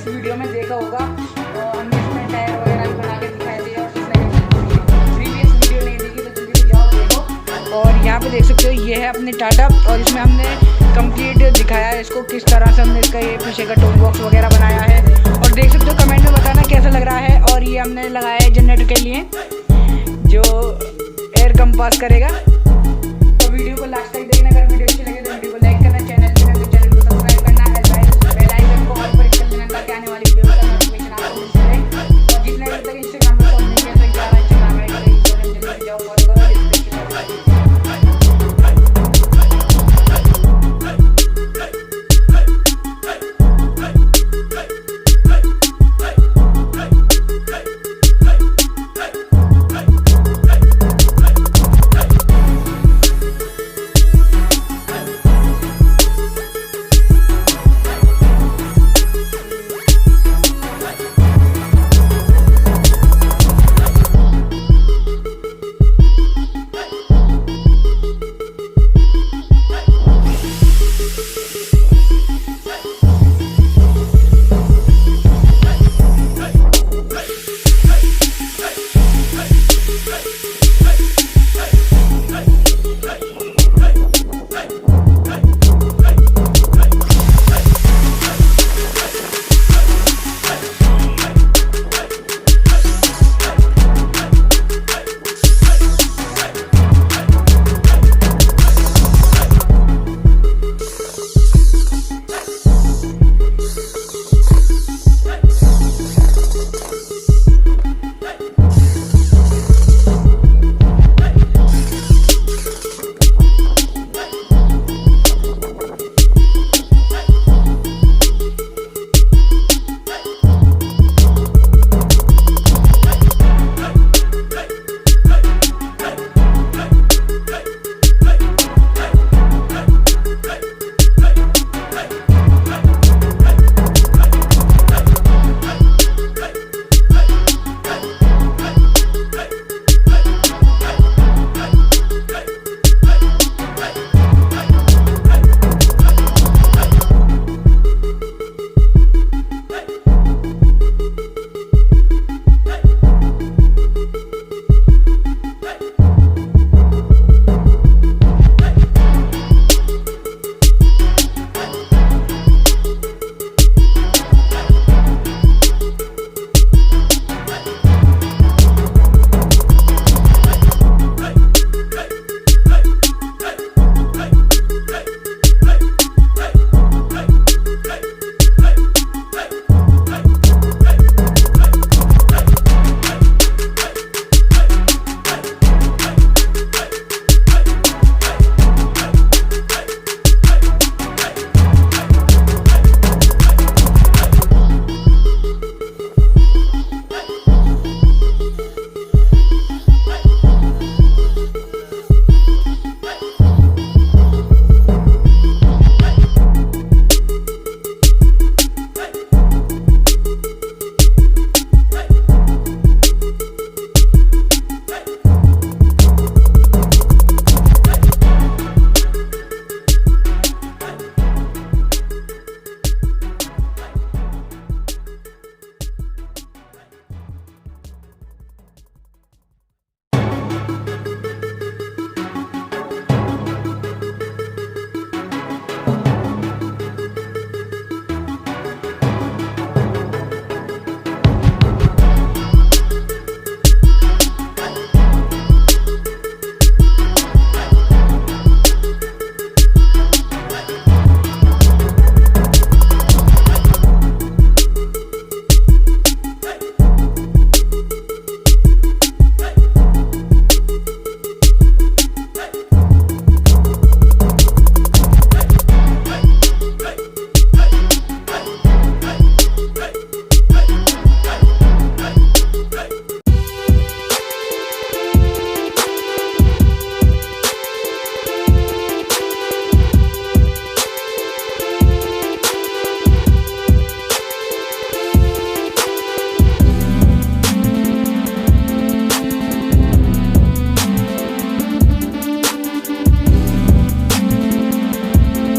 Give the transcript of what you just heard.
Previous video में देखा होगा, तो हमने इसमें टायर वगैरह भी बना के दिखाए थे। और जिसने प्रीवियस वीडियो नहीं देखी तो जल्दी जाओ देखो। और यहाँ पे देख सकते हो ये है अपनी टाटा, और इसमें हमने कंप्लीट दिखाया है इसको किस तरह से हमने इसका ये पीछे का टूल बॉक्स वगैरह बनाया है। और देख सकते हो, कमेंट में बताना कैसा लग रहा है। और ये हमने लगाया है जनरेटर के लिए जो एयर कम पास करेगा।